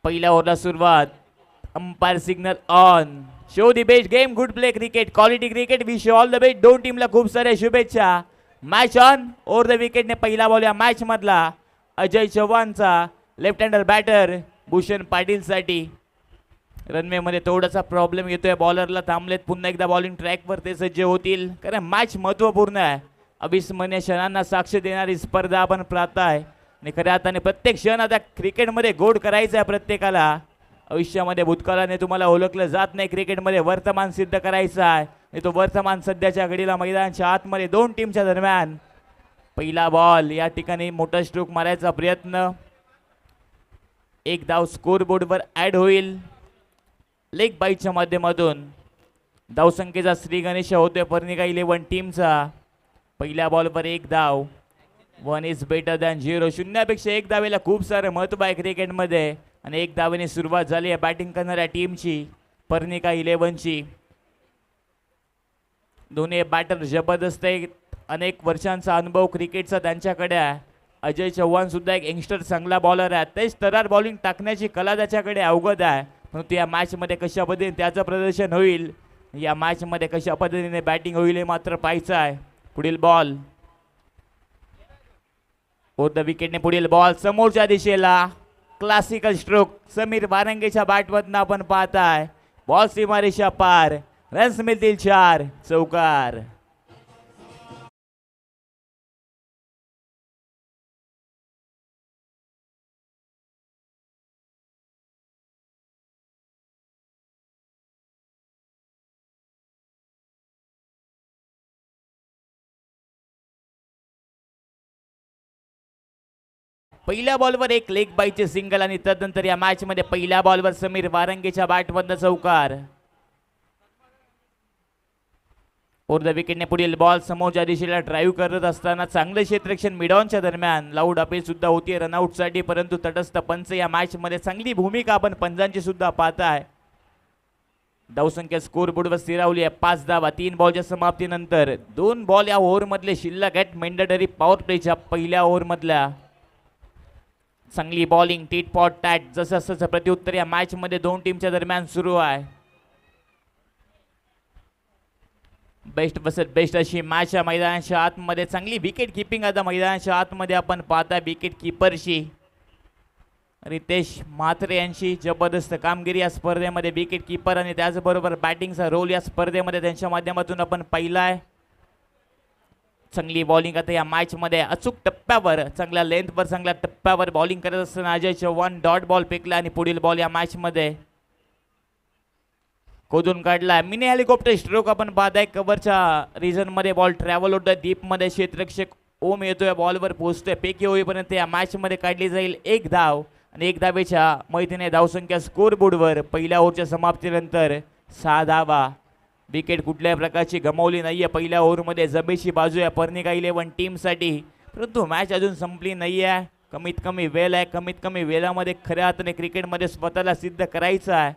पहिल्या ओव्हरला सुरुवात. Umpire signal on. Show the best game, good play cricket, quality cricket, wish all the best. दोन टीमला खूप साऱ्या शुभेच्छा. Match on. ओव्हर द विकेटने पहिला बॉल या मॅच मधला अजय चव्हाणचा, लेफ्ट हँडर बॅटर भूषण पाटीलसाठी. रनवे मध्ये थोडासा प्रॉब्लेम येतोय, बॉलरला थांबलेत. पुन्हा एकदा बॉलिंग ट्रॅकवर ते सज्ज होतील, कारण मॅच महत्वपूर्ण आहे. अविस्मरणीय क्षणांना साक्ष देणारी स्पर्धा आपण पाहताय आणि खऱ्या अर्थाने प्रत्येक क्षण आता क्रिकेटमध्ये गोड करायचा आहे प्रत्येकाला. आयुष्यामध्ये भूतकाळाने तुम्हाला ओळखलं जात नाही, क्रिकेटमध्ये वर्तमान सिद्ध करायचा आहे आणि तो वर्तमान सध्याच्या घडीला मैदानाच्या आतमध्ये दोन टीमच्या दरम्यान. पहिला बॉल या ठिकाणी मोठा स्ट्रोक मारायचा प्रयत्न. एक धाव स्कोर बोर्डवर ऍड होईल लेग बाईच्या माध्यमातून. धावसंख्येचा श्री गणेश होतोय पर्णिका 11 टीमचा. पहिल्या बॉलवर एक धाव. 1 इज बेटर दॅन 0. शून्यापेक्षा एक धावेला खूप सारं महत्व आहे क्रिकेटमध्ये आणि एक धावेने सुरुवात झाली आहे बॅटिंग करणाऱ्या टीमची, पर्णिका 11ची. दोन्ही बॅटर जबरदस्त आहेत, अनेक वर्षांचा अनुभव क्रिकेटचा त्यांच्याकडे आहे. अजय चव्हाण सुद्धा एक यंगस्टर चांगला बॉलर आहे, तेच तरार बॉलिंग टाकण्याची कला त्याच्याकडे अवगत आहे. परंतु या मॅचमध्ये कशा पद्धतीने त्याचं प्रदर्शन होईल, या मॅचमध्ये कशा पद्धतीने बॅटिंग होईल हे मात्र पाहायचं आहे. पुढील बॉल. ओव्हर द विकेटने पुढील बॉल समोरच्या दिशेला. क्लासिकल स्ट्रोक समीर वारंगेच्या बॅटमधनं आपण पाहताय. बॉल सीमारेषा पार. रन्स मिळतील 4. चौकार. पहिल्या बॉलवर एक लेग बाईचे सिंगल आणि तदनंतर या मॅच मध्ये पहिल्या बॉलवर समीर वारंगेच्या बॅटमधनं चौकार. ओव्हर द विकेटने पुढील बॉल समोरच्या दिशेला ड्राईव्ह करत असताना चांगलं क्षेत्ररक्षण मिडॉनच्या दरम्यान. लाऊड अपील सुद्धा होती रनआउट साठी, परंतु तटस्थ पंच या मॅच मध्ये चांगली भूमिका आपण पंचांची सुद्धा पाहताय. धावसंख्या स्कोर बोर्डवर स्थिरावली आहे 5 धावा 3 बॉलच्या समाप्तीनंतर. 2 बॉल या ओव्हर मधले शिल्लक आहेत मेंडेटरी पॉवर प्लेच्या पहिल्या ओव्हर मधल्या. चांगली बॉलिंग टीट पॉट टॅट जसं जसं प्रत्युत्तर या मॅच मध्ये दोन टीमच्या दरम्यान सुरू आहे. बेस्ट बसत बेस्ट अशी मॅच या मैदानाच्या आतमध्ये. चांगली विकेट किपिंग आता मैदानाच्या आतमध्ये आपण पाहता. विकेट किपरशी रितेश म्हात्रे यांची जबरदस्त कामगिरी या स्पर्धेमध्ये. विकेट किपर आणि त्याचबरोबर बॅटिंगचा रोल या स्पर्धेमध्ये त्यांच्या माध्यमातून आपण पाहिला आहे. चांगली बॉलिंग आता या मॅच मध्ये अचूक टप्प्यावर, चांगल्या लेंथवर, चांगल्या टप्प्यावर बॉलिंग करत असताना अजय चव्हाण डॉट बॉल फेकला आणि पुढील बॉल या मॅच मध्ये खोदून काढला. मिनी हेलिकॉप्टर स्ट्रोक आपण पाहताय. कव्हरच्या रिजन मध्ये बॉल ट्रॅव्हल होतोय. डीप मध्ये क्षेत्ररक्षक ओम येतोय, बॉलवर पोहोचतोय. पेकी होईपर्यंत या मॅच मध्ये काढली जाईल एक धाव आणि एक धावेच्या मैत्रीने धावसंख्या स्कोर बोर्डवर पहिल्या ओव्हरच्या समाप्तीनंतर 6 धावा. विकेट कुठल्याही प्रकारची गमावली नाहीये पहिल्या ओव्हरमध्ये. जमेची बाजू आहे पर्णिका 11 टीमसाठी, परंतु मॅच अजून संपली नाही आहे. कमीत कमी वेळ आहे. कमीत कमी वेळामध्ये खऱ्या अर्थाने क्रिकेटमध्ये स्वतःला सिद्ध करायचं आहे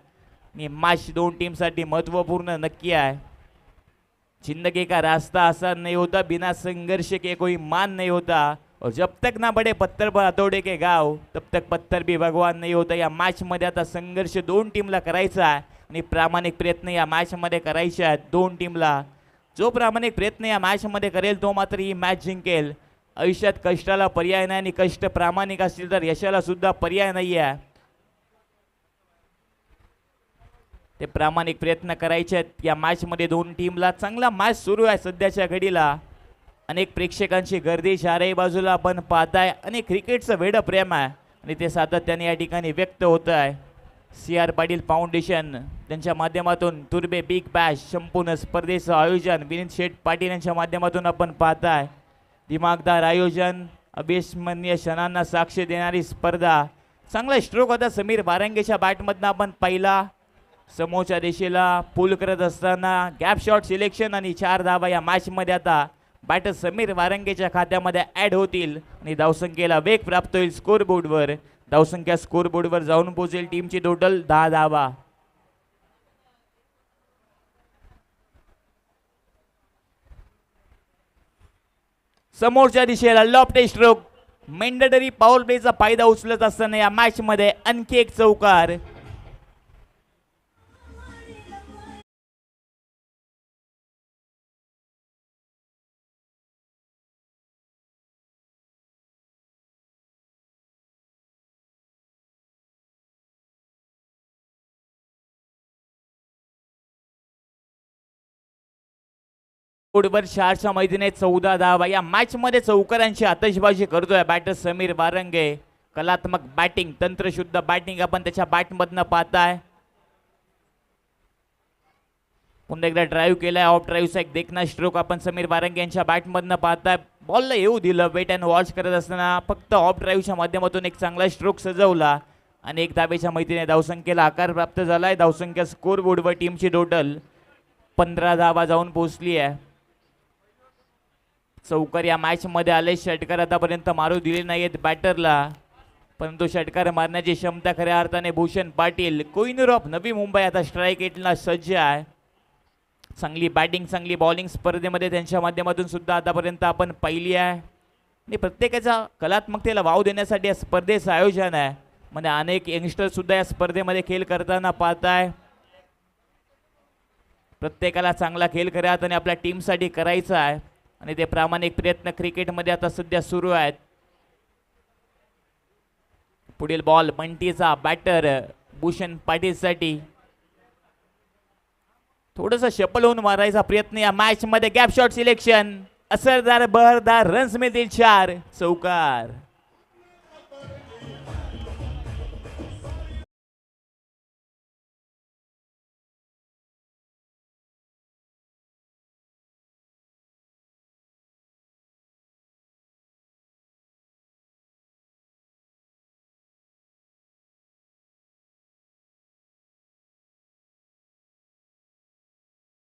आणि मॅच दोन टीमसाठी महत्त्वपूर्ण नक्की आहे. जिंदगी का रास्ता आसान नहीं होता, बिना संघर्ष के कोई मान नहीं होता, और जब तक ना बड़े पत्थर पर हथौड़े के गाव तब तक पत्थर भी भगवान नहीं होता. या मॅच मध्ये आता संघर्ष दोन टीमला करायचा आहे आणि प्रामाणिक प्रयत्न या मॅच मध्ये करायचे आहेत दोन टीमला. जो प्रामाणिक प्रयत्न या मॅच मध्ये करेल तो मात्र ही मॅच जिंकेल. आयुष्यात कष्टाला पर्याय नाही आणि कष्ट प्रामाणिक असतील तर यशाला सुद्धा पर्याय नाही आहे. ते प्रामाणिक प्रयत्न करायचे आहेत या मॅच मध्ये दोन टीमला. चांगला मॅच सुरू आहे सध्याच्या घडीला. अनेक प्रेक्षकांची गर्दी चारही बाजूला आपण पाहताय आणि क्रिकेटचं वेड प्रेम आहे आणि ते सातत्याने या ठिकाणी व्यक्त होत आहे. CR पाटील फाउंडेशन त्यांच्या माध्यमातून तुर्बे बिग बॅश संपूर्ण स्पर्धेचं आयोजन विनीत शेठ पाटील यांच्या माध्यमातून आपण पाहताय. दिमागदार आयोजन, अविस्मरणीय क्षणांना साक्ष देणारी स्पर्धा. चांगला स्ट्रोक होता समीर वारंगेच्या बॅटमधनं आपण पाहिला. समोरच्या दिशेला पुल करत असताना गॅप शॉट सिलेक्शन आणि 4 धावा या मॅच मध्ये आता बॅटर समीर वारंगेच्या खात्यामध्ये ऍड होतील आणि धावसंख्येला वेग प्राप्त होईल स्कोर बोर्डवर. धावसंख्या स्कोर बोर्डवर जाऊन पोहोचेल टीमची टोटल 10 धावा. समोरच्या दिशेला लॉफ्ट स्ट्रोक मेंडेटरी पॉवर प्लेचा फायदा उचलत असताना या मॅच मध्ये आणखी एक चौकार. बोर्डवर 4च्या मैदानात 14 धावा. या मॅच मध्ये चौकारांची आतषबाजी करतोय बॅटर समीर वारंगे. कलात्मक बॅटिंग, तंत्रशुद्ध बॅटिंग आपण त्याच्या बॅटमधनं पाहताय. पुन्हा एकदा ड्राईव्ह केलाय, ऑफ ड्राईव्हचा एक देखना स्ट्रोक आपण समीर वारंगे यांच्या बॅटमधनं पाहताय. बॉलला येऊ दिलं, वेट अँड वॉच करत असताना फक्त ऑफ ड्राईव्हच्या माध्यमातून एक चांगला स्ट्रोक सजवला आणि एक धावेच्या मैत्रीने धावसंख्येला आकार प्राप्त झालाय. धावसंख्या स्कोर बोर्डवर टीमची टोटल 15 धावा जाऊन पोहोचली आहे. चौकार या मॅच मध्ये आले. षटकार आतापर्यंत मारू दिले नाहीत बॅटरला, परंतु षटकार मारण्याची क्षमता खऱ्या अर्थाने भूषण पाटील कोहिनूर ऑफ नवी मुंबई आता स्ट्राईक एटला सज्ज आहे. चांगली बॅटिंग, चांगली बॉलिंग स्पर्धेमध्ये त्यांच्या माध्यमातून सुद्धा आतापर्यंत आपण पाहिली आहे आणि प्रत्येकाच्या कलात्मकतेला वाव देण्यासाठी या स्पर्धेचं आयोजन आहे. म्हणजे अनेक यंगस्टर सुद्धा या स्पर्धेमध्ये खेळ करताना पाहताय. प्रत्येकाला चांगला खेळ खऱ्या अर्थाने आपल्या टीमसाठी करायचा आहे आणि ते प्रामाणिक प्रयत्न क्रिकेटमध्ये आता सध्या सुरू आहेत. पुढील बॉल बंटीचा बॅटर भूषण पाटीलसाठी. थोडंसं शपल होऊन मारायचा प्रयत्न या मॅच मध्ये. गॅप शॉट सिलेक्शन, असरदार बहरदार रन्स मिळतील 4. चौकार.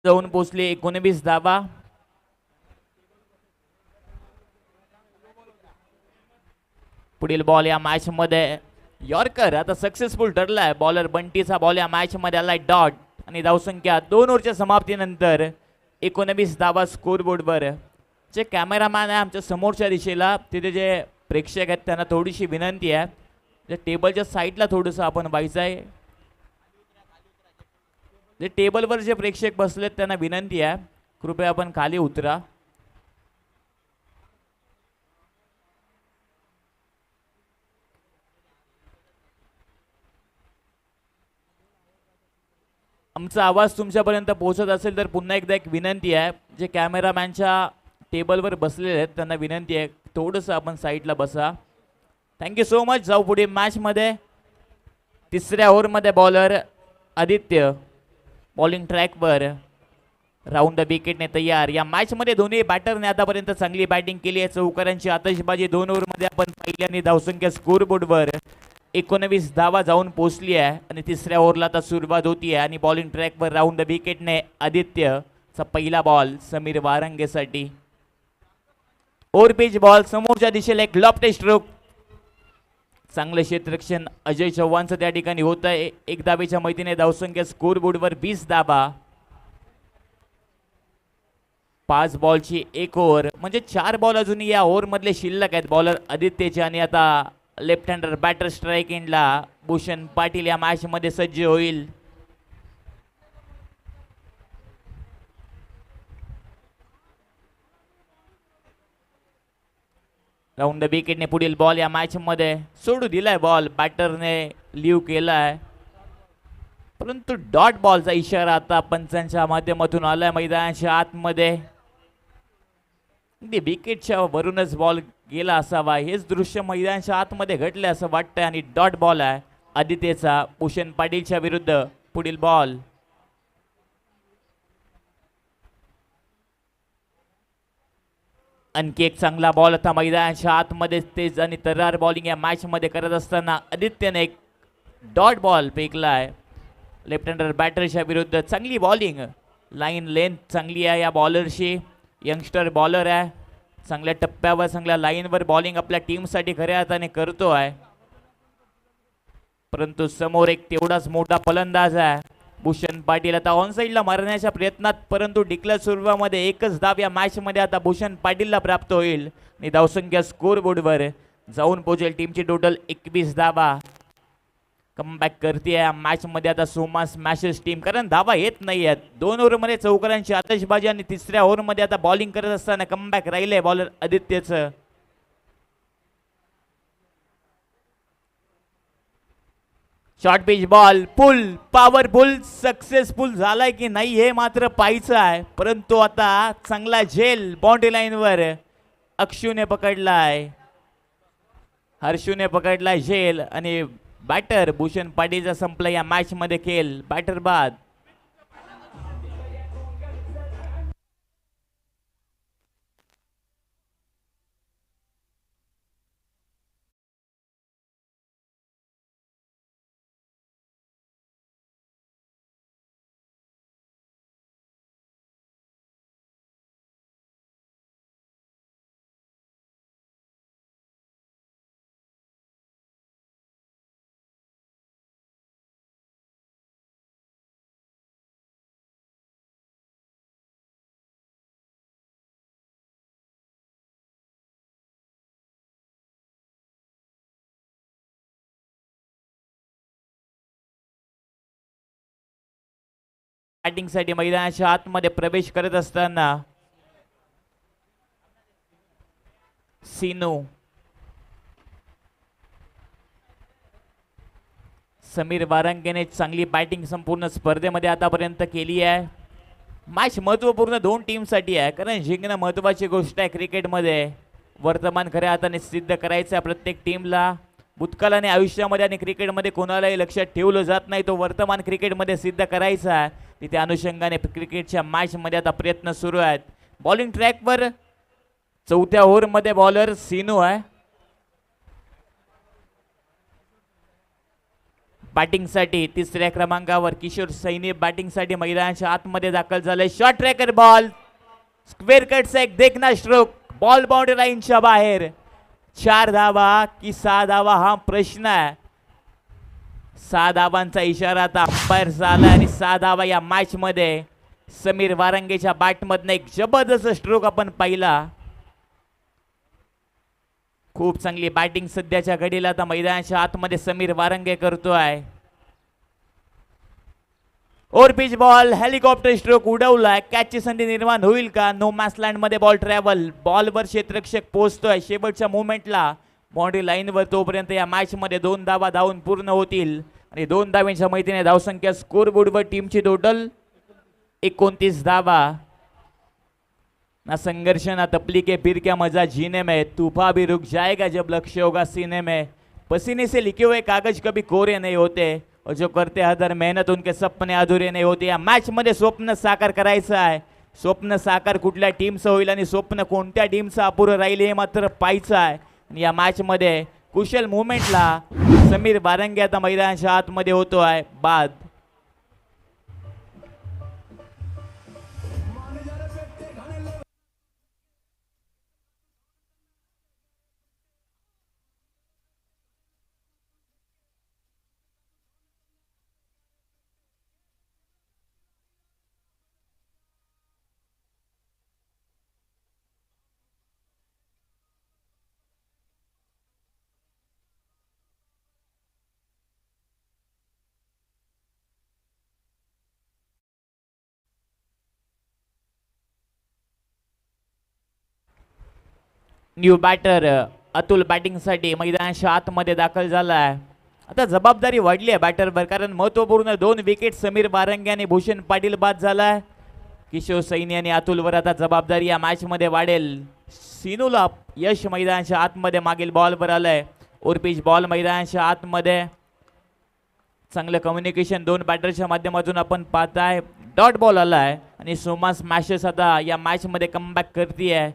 जाऊन पोचले 19 धावा. पुढील बॉल या मॅच मध्ये यॉर्कर आता सक्सेसफुल ठरलाय. बॉलर बंटीचा बॉल या मॅच मध्ये आलाय डॉट आणि धावसंख्या 2 ओव्हरच्या समाप्तीनंतर 19 धावा स्कोर बोर्डवर. जे कॅमेरामॅन आहे आमच्या समोरच्या दिशेला, तिथे जे प्रेक्षक आहेत त्यांना थोडीशी विनंती आहे, जे टेबलच्या साईडला थोडंसं आपण व्हायचं आहे. जे टेबलवर जे प्रेक्षक बसलेत त्यांना विनंती आहे, कृपया आपण खाली उतरा. आमचा आवाज तुमच्यापर्यंत पोहोचत असेल तर पुन्हा एकदा एक विनंती आहे, जे कॅमेरामॅनच्या टेबलवर बसलेले आहेत त्यांना विनंती आहे थोडंसं आपण साईडला बसा. Thank you so much. जाऊ पुढे मॅचमध्ये. तिसऱ्या ओव्हरमध्ये बॉलर आदित्य बॉलिंग ट्रॅकवर राऊंड द विकेटने तयार. या मॅचमध्ये दोन्ही बॅटरने आतापर्यंत चांगली बॅटिंग केली आहे. चौकारांची आतषबाजी 2 ओव्हरमध्ये आपण पाहिली आणि धावसंख्या स्कोर बोर्डवर 19 धावा जाऊन पोहोचली आहे आणि तिसऱ्या ओव्हरला आता सुरुवात होती आहे आणि बॉलिंग ट्रॅकवर राऊंड द विकेटने आदित्यचा पहिला बॉल समीर वारंगेसाठी. ओव्हर पिच बॉल समोरच्या दिशेला एक लॉफ्ट स्ट्रोक. चांगलं क्षेत्ररक्षण अजय चव्हाणचं त्या ठिकाणी होत आहे. 1 धावेच्या मैत्रीने धावसंख्या स्कोर बोर्डवर 20 धावा. 5 बॉलची 1 ओव्हर म्हणजे 4 बॉल अजूनही या ओव्हर मधले शिल्लक आहेत बॉलर आदित्यचे आणि आता लेफ्ट हँडर बॅटर स्ट्राईक एंडला भूषण पाटील या मॅच मध्ये सज्ज होईल. राऊंड द विकेटने पुढील बॉल या मॅच मध्ये सोडू दिलाय. बॉल बॅटरने लीव केलाय, परंतु डॉट बॉलचा इशारा आता पंचांच्या माध्यमातून आलाय मैदानाच्या आतमध्ये. विकेटच्या वरूनच बॉल गेला असावा, हेच दृश्य मैदानाच्या आतमध्ये घडले असं वाटतंय आणि डॉट बॉल आहे आदित्यचा भूषण पाटीलच्या विरुद्ध. पुढील बॉल आणखी एक चांगला बॉल आता मैदानाच्या आतमध्ये तेज आणि तर्रार बॉलिंग या मॅच मध्ये करत असताना आदित्यने एक डॉट बॉल फेकलाय लेफ्ट हँडर बॅटरच्या विरुद्ध. चांगली बॉलिंग, लाईन लेंथ चांगली आहे या बॉलरची. यंगस्टर बॉलर आहे, चांगल्या टप्प्यावर चांगल्या लाईनवर बॉलिंग आपल्या टीमसाठी खऱ्या अर्थाने करतो आहे, परंतु समोर एक तेवढाच मोठा फलंदाज आहे भूषण पाटील. आता ऑन साईडला मारण्याच्या प्रयत्नात, परंतु डिक्लेअर स्वरूपामध्ये एकच धाव या मॅच मध्ये आता भूषण पाटीलला प्राप्त होईल आणि धावसंख्या स्कोर बोर्डवर जाऊन पोहोचेल. टीमची टोटल 21 धावा. कमबॅक करते या मॅच मध्ये आता सोमा स्मॅशर्स टीम, कारण धावा येत नाही आहेत. 2 ओव्हरमध्ये चौकारांची आतषबाजी आणि तिसऱ्या ओव्हरमध्ये आता बॉलिंग करत असताना कमबॅक राहिले बॉलर आदित्यचं. शॉर्ट पिच बॉल पुल पॉवरफुल सक्सेसफुल झालाय की नाही हे मात्र पाहायचं आहे. परंतु आता चांगला झेल बाउंड्री लाईनवर अक्षूने पकडलाय, हर्षूने पकडलाय झेल आणि बॅटर भूषण पाटीलचा संपला या मॅच मध्ये खेळ. बॅटर बाद. बॅटिंग साठी मैदानाच्या आतमध्ये प्रवेश करत असताना सीनू, समीर वारंगेने चांगली बॅटिंग संपूर्ण स्पर्धेमध्ये आतापर्यंत केली आहे. मॅच महत्वपूर्ण 2 टीमसाठी आहे, कारण जिंकणं महत्वाची गोष्ट आहे क्रिकेटमध्ये. वर्तमान खऱ्या हाताने सिद्ध करायचं आहे प्रत्येक टीमला. भूतकाळाने आयुष्यामध्ये आणि क्रिकेटमध्ये कोणालाही लक्षात ठेवलं जात नाही, तो वर्तमान क्रिकेटमध्ये सिद्ध करायचा आहे. तिथे अनुषंगाने क्रिकेटच्या मॅचमध्ये आता प्रयत्न सुरू आहेत. बॉलिंग ट्रॅकवर चौथ्या ओव्हरमध्ये बॉलर सीनू आहे. बॅटिंगसाठी तिसऱ्या क्रमांकावर किशोर सैनी बॅटिंगसाठी मैदानाच्या आतमध्ये दाखल झाले. शॉर्ट ट्रॅकर बॉल स्क्वेअर कटचा एक देखना स्ट्रोक, बॉल बाउंड्री लाईनच्या बाहेर. 4 धावा की 6 धावा हा प्रश्न आहे. 6 धावांचा इशारा आता अंपायर झाला आणि 6 धावा या मॅच मध्ये. समीर वारंगेच्या बॅटमधनं एक जबरदस्त स्ट्रोक आपण पाहिला. खूप चांगली बॅटिंग सध्याच्या घडीला आता मैदानाच्या आतमध्ये समीर वारंगे करतोय. Over pitch ball helicopter stroke उडवलाय. कॅचची संधी निर्माण होईल का? नो मॅसलँड मध्ये बॉल ट्रॅव्हल, बॉलवर क्षेत्ररक्षक पोहोचतोय शेवटच्या मुवमेंटला बाउंड्री लाईनवर. तोपर्यंत या मॅच मध्ये 2 धावा धावून पूर्ण होतील आणि 2 धावांच्या मैत्रीने धावसंख्या स्कोर बोर्डवर टीमची टोटल 29 धावा. ना संघर्ष ना तपलीके फिर क्या मजा जीने में, तूफा भी रुक जाएगा जब लक्ष्य होगा सीने में. पसीने से लिखे हुए कागज कभी कोरे नहीं होते और जो करते हदर मेहनत उनके सपने अधुरे नहीं होते. या मॅच मध्ये स्वप्न साकार करायचं आहे. स्वप्न साकार कुठल्या टीमचं होईल आणि स्वप्न कोणत्या टीमचं अपुरं राहील हे मात्र पाहायचं आहे. आणि या मॅच मध्ये कुशल मुवमेंटला समीर वारंगे आता मैदानाच्या आतमध्ये होतोय बाद. न्यू बॅटर अतुल बॅटिंगसाठी मैदानाच्या आतमध्ये दाखल झालाय. आता जबाबदारी वाढली आहे बॅटरवर, कारण महत्वपूर्ण 2 विकेट समीर वारंगे आणि भूषण पाटील बाद झालाय. किशोर सैनी आणि अतुलवर आता जबाबदारी या मॅच मध्ये वाढेल. सीनूला यश मैदानाच्या आतमध्ये मागील बॉलवर आलंय. ओरपिच बॉल मैदानाच्या आतमध्ये. चांगलं कम्युनिकेशन 2 बॅटरच्या माध्यमातून आपण पाहताय. डॉट बॉल आलाय आणि सोमा स्मॅशर्स आता या मॅच मध्ये कमबॅक करतीये.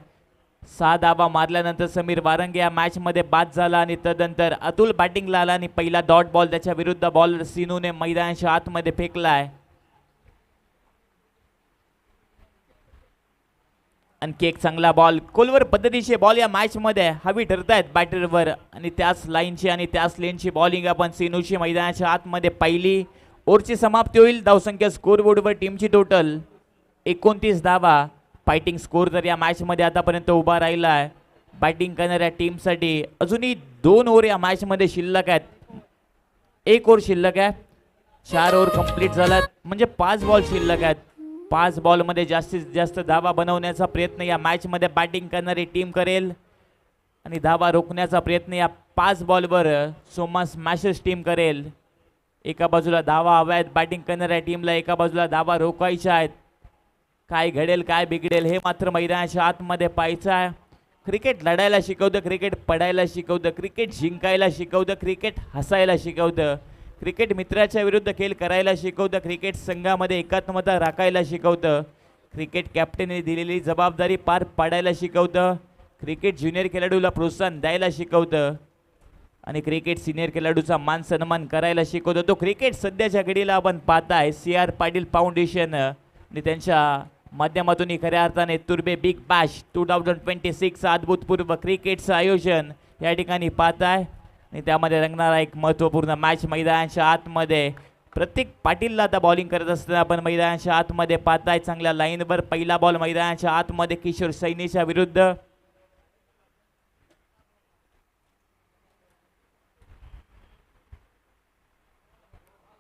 6 धावा मारल्यानंतर समीर वारंगे या मॅच मध्ये बाद झाला आणि तदनंतर अतुल बॅटिंगला आला आणि पहिला डॉट बॉल त्याच्या विरुद्ध बॉलर सीनूने मैदानाच्या आतमध्ये फेकलाय. आणखी एक चांगला बॉल कोलवर पद्धतीचे बॉल या मॅच मध्ये हवी ठरतायत बॅटरवर आणि त्याच लाईनची आणि त्याच लेनची बॉलिंग आपण सीनूची मैदानाच्या आतमध्ये पाहिली. ओव्हरची समाप्ती होईल. धावसंख्या स्कोरबोर्डवर टीमची टोटल 29 धावा. फायटिंग स्कोर तर या मॅच मध्ये आतापर्यंत उभा राहिला आहे. बॅटिंग करणाऱ्या टीमसाठी अजूनही 2 ओव्हर या मॅचमध्ये शिल्लक आहेत. 1 ओव्हर शिल्लक आहे. 4 ओव्हर कंप्लीट झालात म्हणजे 5 बॉल शिल्लक आहेत. 5 बॉलमध्ये जास्तीत जास्त धावा बनवण्याचा प्रयत्न या मॅचमध्ये बॅटिंग करणारी टीम करेल आणि धावा रोखण्याचा प्रयत्न या 5 बॉलवर सोमा स्मॅशर्स टीम करेल. एका बाजूला धावा हव्या आहेत बॅटिंग करणाऱ्या टीमला, एका बाजूला धावा रोखायच्या आहेत. काय घडेल काय बिघडेल हे मात्र मैदानाच्या आतमध्ये पाहायचं आहे. क्रिकेट लढायला शिकवतं, क्रिकेट पडायला शिकवतं, क्रिकेट जिंकायला शिकवतं, क्रिकेट हसायला शिकवतं, क्रिकेट मित्राच्या विरुद्ध खेळ करायला शिकवतं, क्रिकेट संघामध्ये एकात्मता राखायला शिकवतं, क्रिकेट कॅप्टनने दिलेली जबाबदारी पार पाडायला शिकवतं, क्रिकेट ज्युनियर खेळाडूला प्रोत्साहन द्यायला शिकवतं आणि क्रिकेट सिनियर खेळाडूचा मान सन्मान करायला शिकवतो. तो क्रिकेट सध्याच्या घडीला आपण पाहताय CR पाटील फाउंडेशन आणि त्यांच्या माध्यमातून खऱ्या अर्थाने तुर्बे बिग बॅश 2026 अद्भुतपूर्व क्रिकेटचं आयोजन या ठिकाणी पाहताय आणि त्यामध्ये रंगणारा एक महत्त्वपूर्ण मॅच मैदानाच्या आतमध्ये. प्रत्येक पाटीलला आता बॉलिंग करत असताना आपण मैदानाच्या आतमध्ये पाहताय. चांगल्या लाईनवर पहिला बॉल मैदानाच्या आतमध्ये किशोर सैनीच्या विरुद्ध.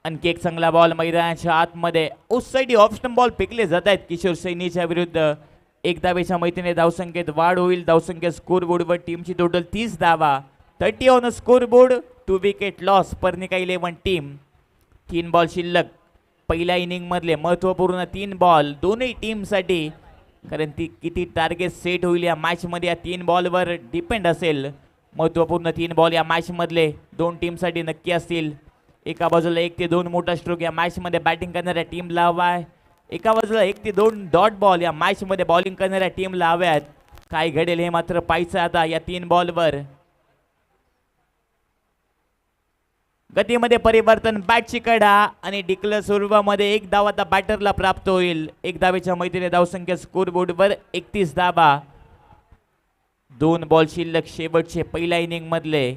आणखी एक चांगला बॉल मैदानाच्या आतमध्ये. उस साइड ऑफ स्टंप बॉल फेकले जात आहेत किशोर सैनीच्या विरुद्ध. 1 धावेच्या मैत्रीने धावसंख्येत वाढ होईल. धावसंख्या स्कोर बोर्डवर टीमची टोटल 30 धावा. 30 on score board, 2 wicket loss. Parnika 11 team. 3 ball शिल्लक पहिल्या इनिंग मधले महत्त्वपूर्ण 3 बॉल दोन्ही टीमसाठी, कारण ती किती टार्गेट सेट होईल या मॅच मध्ये या 3 बॉलवर डिपेंड असेल. महत्त्वपूर्ण 3 बॉल या मॅच मधले 2 टीमसाठी नक्की असतील. एका बाजूला 1 ते 2 मोठा स्ट्रोक या मॅच मध्ये बॅटिंग करणाऱ्या टीमला हवा आहे. एका बाजूला 1 ते 2 डॉट बॉल या मॅच मध्ये बॉलिंग करणाऱ्या टीमला हव्यात. काय घडेल हे मात्र पाहायचं आता या 3 बॉलवर. गतीमध्ये परिवर्तन, बॅटची कडा आणि डिक्लेअर स्वरूपामध्ये 1 धाव आता बॅटरला प्राप्त होईल. 1 धावेच्या मैत्रीने धावसंख्या स्कोर बोर्डवर 31 धावा. 2 बॉल शिल्लक शेवटचे पहिल्या इनिंग मधले.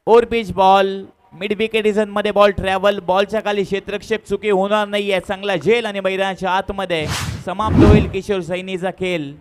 Over pitch ball, mid wicket region मध्ये बॉल ट्रॅव्हल. बॉलच्या खाली क्षेत्ररक्षक चुकी होणार नाहीये. चांगला झेल आणि मैदानाच्या आतमध्ये समाप्त होईल किशोर सैनीचा खेळ.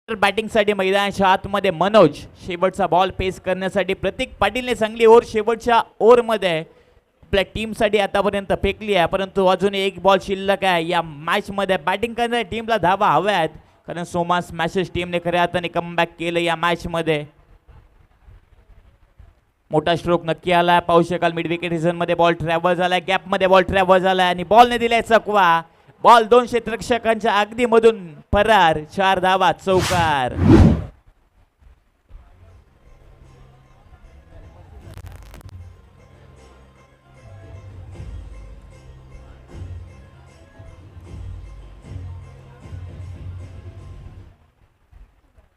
बॅटिंगसाठी मैदानाच्या आतमध्ये मनोज. शेवटचा बॉल पेस करण्यासाठी प्रतीक पाटीलने चांगली ओव्हर शेवटच्या ओव्हरमध्ये आपल्या टीमसाठी आतापर्यंत फेकली आहे, परंतु अजून 1 बॉल शिल्लक आहे या मॅचमध्ये. बॅटिंग करणाऱ्या टीमला धावा हव्या आहेत, कारण सोमा स्मॅशर्स टीमने खऱ्या अर्थाने कमबॅक केलं या मॅचमध्ये. मोठा स्ट्रोक नक्की आला. पाहू शकाल मिड विकेट रिजन मध्ये बॉल ट्रॅव्हल झालाय, गॅप मध्ये बॉल ट्रॅव्हल झालाय आणि बॉलने दिलाय चकवा. बॉल 2 क्षेत्ररक्षकांच्या अगदी मधून फरार. 4 धावा, चौकार.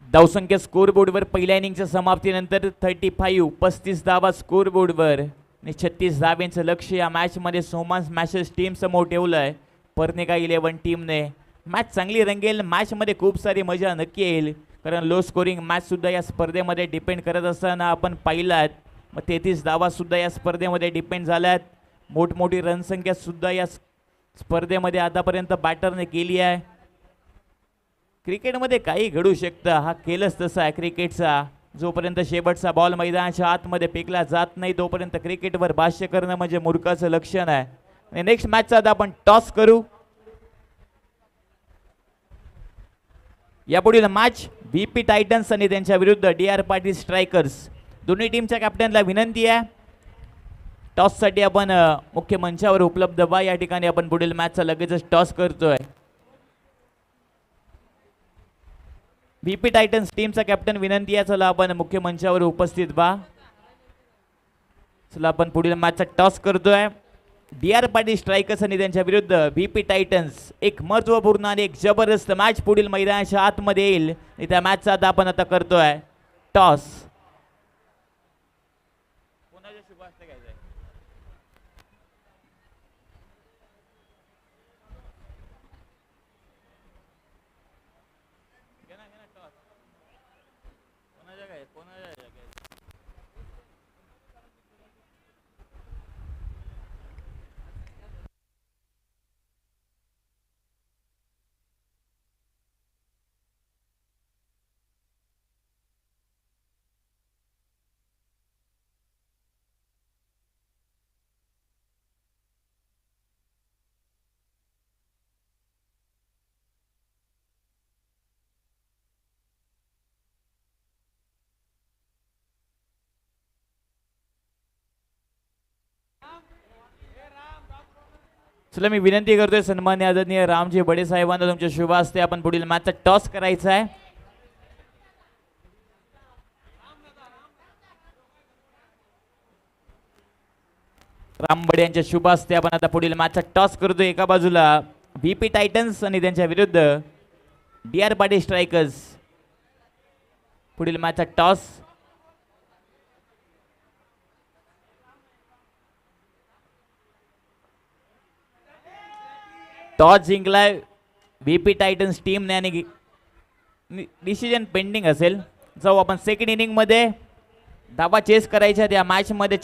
धावसंख्या स्कोर बोर्डवर पहिल्या इनिंगच्या समाप्तीनंतर 35 धावा स्कोर बोर्डवर आणि 36 धाव्यांचं लक्ष या मॅच मध्ये सोमा स्मॅशर्स टीम समोर ठेवलंय पर्निका 11 टीमने. मॅच चांगली रंगेल. मॅच मध्ये खूप सारी मजा नक्की येईल, कारण लो स्कोरिंग मॅच सुद्धा या स्पर्धेमध्ये डिपेंड करत असताना आपण पाहिलात. मग 33 धावा सुद्धा या स्पर्धेमध्ये डिपेंड झाल्यात. मोठमोठी रनसंख्या सुद्धा या स्पर्धेमध्ये आतापर्यंत बॅटरने केली आहे. क्रिकेटमध्ये काही घडू शकतं, हा खेळच तसा आहे क्रिकेटचा. जोपर्यंत शेवटचा बॉल मैदानाच्या आतमध्ये फेकला जात नाही तोपर्यंत क्रिकेटवर भाष्य करणं म्हणजे मूर्खाचं लक्षण आहे. नेक्स्ट मॅचचा आता आपण टॉस करू. यापुढील मॅच VP टायटन्स आणि त्यांच्या विरुद्ध DR पाटील स्ट्रायकर्स. दोन्ही टीमच्या कॅप्टनला विनंती आहे टॉस साठी आपण मुख्य मंचावर उपलब्ध व्हा. या ठिकाणी आपण पुढील मॅचचा लगेचच टॉस करतोय. VP टायटन्स टीमचा कॅप्टन विनंती आहे, चला आपण मुख्य मंचावर उपस्थित व्हा. चला आपण पुढील मॅचचा टॉस करतोय. DR पाटील स्ट्रायकर्स आणि त्यांच्या विरुद्ध VP टायटन्स. एक महत्त्वपूर्ण आणि एक जबरदस्त मॅच पुढील मैदानाच्या आतमध्ये येईल. त्या मॅचचा आता आपण करतोय टॉस. चला मी विनंती करतोय सन्मान्य आदरणीय रामजी बडे साहेबांना तुमच्या शुभ हस्ते आपण पुढील मॅचचा टॉस करायचा आहे. राम बडे यांच्या शुभ हस्ते आपण आता पुढील मॅचचा टॉस करतोय. एका बाजूला बीपी टायटन्स आणि त्यांच्या विरुद्ध डीआर पाटील स्ट्रायकर्स. पुढील मॅचचा टॉस टॉस जिंकलाय बीपी टायटन्स टीमने आणि डिसिजन पेंडिंग असेल. जाऊ आपण सेकंड इनिंग मध्ये. धाबा चेस करायच्या त्या मॅच मध्ये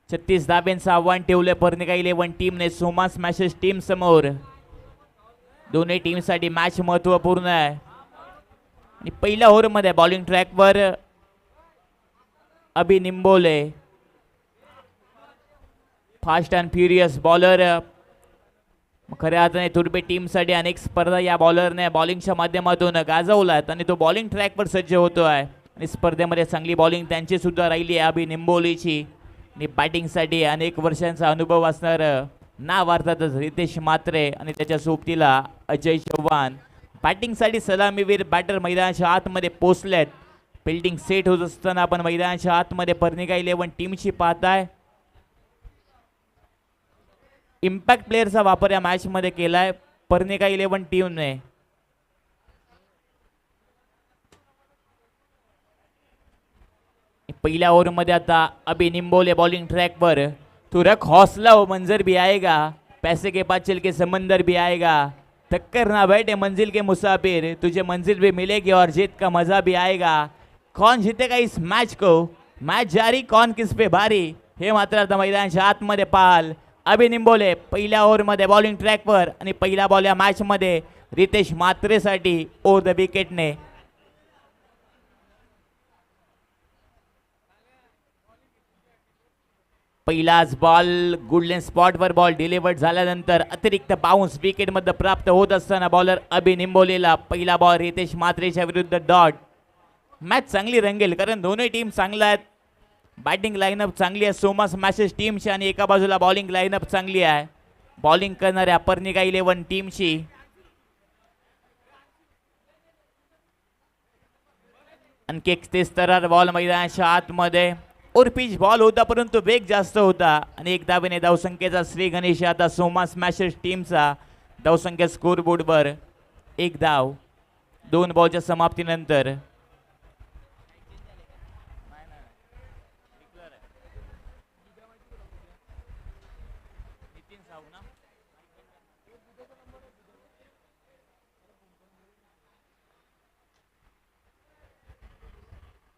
36 धाब्यांचं आव्हान ठेवलंय पर्णिका 11 टीमने सोमा स्मॅशर्स टीम समोर. दोन्ही टीमसाठी मॅच महत्वपूर्ण आहे. आणि पहिल्या ओव्हरमध्ये बॉलिंग ट्रॅकवर अभि निंबोले, फास्ट अँड फ्युरियस बॉलर. खऱ्या अर्थाने तुर्बे टीमसाठी अनेक स्पर्धा या बॉलरने बॉलिंगच्या माध्यमातून गाजवल्यात आणि तो बॉलिंग ट्रॅकवर सज्ज होतो आहे. आणि स्पर्धेमध्ये चांगली बॉलिंग त्यांची सुद्धा राहिली आहे अभि निंबोलीची. आणि बॅटिंगसाठी अनेक वर्षांचा अनुभव असणार नाव अर्थातच रितेश म्हात्रे आणि त्याच्या सोबतीला अजय चव्हाण. बॅटिंगसाठी सलामीवीर बॅटर मैदानाच्या आतमध्ये पोचलेत. फिल्डिंग सेट होत असताना आपण मैदानाच्या आतमध्ये पर्णिका 11 टीमची पाहताय. इम्पॅक्ट प्लेअरचा वापर या मॅच मध्ये केलाय पर्णिका 11 टीमने. पहिल्या ओव्हरमध्ये आता अभि निंबोले बॉलिंग ट्रॅकवर. तू रख हौसला हो मंजर भी आएगा, पैसे के पास चल के समंदर भी आएगा, टक्कर ना बैठे मंजिल के मुसाफिर, तुझे मंजिल भी मिलेगी और जीत का मजा भी आएगा. कौन जीतेगा इस मैच को, मैच जारी, कौन किस पे भारी, हे मात्र आता मैदानाच्या आतमध्ये पाहाल. अभि निंबोले पहिल्या ओव्हरमध्ये बॉलिंग ट्रॅकवर आणि पहिला बॉल या मॅच मध्ये रितेश म्हात्रेसाठी ओव्हर द विकेटने. पहिलाच बॉल गुडलेन स्पॉटवर बॉल डिलिव्हर्ड झाल्यानंतर अतिरिक्त बाउन्स विकेटमध्ये प्राप्त होत असताना बॉलर अभि निंबोलेला पहिला बॉल रितेश म्हात्रेच्या विरुद्ध डॉट. मॅच चांगली रंगेल कारण दोन्ही टीम चांगल्या आहेत. बॅटिंग लाईनअप चांगली आहे सोमा स्मॅशर्स टीमची आणि एका बाजूला बॉलिंग लाईनअप चांगली आहे बॉलिंग करणाऱ्या पर्णिका 11 टीमची. आणखी एक तेज तरार बॉल मैदानाच्या आतमध्ये. और पिच बॉल होता परंतु वेग जास्त होता आणि एक धावेने धावसंख्येचा श्री गणेश आता सोमा स्मॅशर्स टीमचा धावसंख्या स्कोर बोर्डवर 1 धाव 2 बॉलच्या समाप्तीनंतर.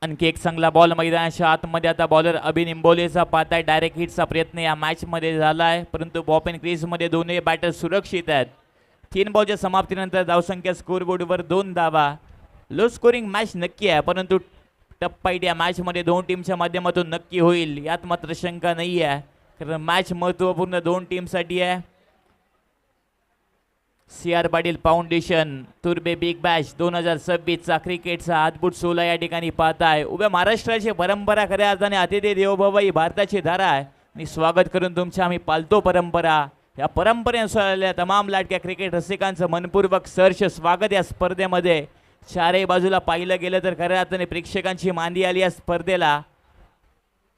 आणखी एक चांगला बॉल मैदानाच्या आतमध्ये आता बॉलर अभि निंबोलेचा पाहताय. डायरेक्ट हिटचा प्रयत्न या मॅच मध्ये झालाय परंतु बॉप अँड क्रीज मध्ये दोन्ही बॅटर सुरक्षित आहेत. 3 बॉलच्या समाप्तीनंतर धावसंख्या स्कोर बोर्डवर 2 धावा. लो स्कोरिंग मॅच नक्की आहे परंतु टप फाईट या मॅच मध्ये दोन टीमच्या माध्यमातून नक्की होईल यात मात्र शंका नाही आहे कारण मॅच महत्वपूर्ण दोन टीमसाठी आहे. CR Patil foundation Turbe big bash 2026चा क्रिकेटचा अद्भुत सोहळा या ठिकाणी पाहताय. उभ्या महाराष्ट्राची परंपरा खऱ्या अर्थाने अतिथी देवो भव ही भारताची धारा आहे आणि स्वागत करून तुमच्या आम्ही पालतो परंपरा. या परंपरेनुसार आलेल्या तमाम लाडक्या क्रिकेट रसिकांचं मनपूर्वक सहर्ष स्वागत या स्पर्धेमध्ये. चारही बाजूला पाहिलं गेलं तर खऱ्या अर्थाने प्रेक्षकांची मांदी आली या स्पर्धेला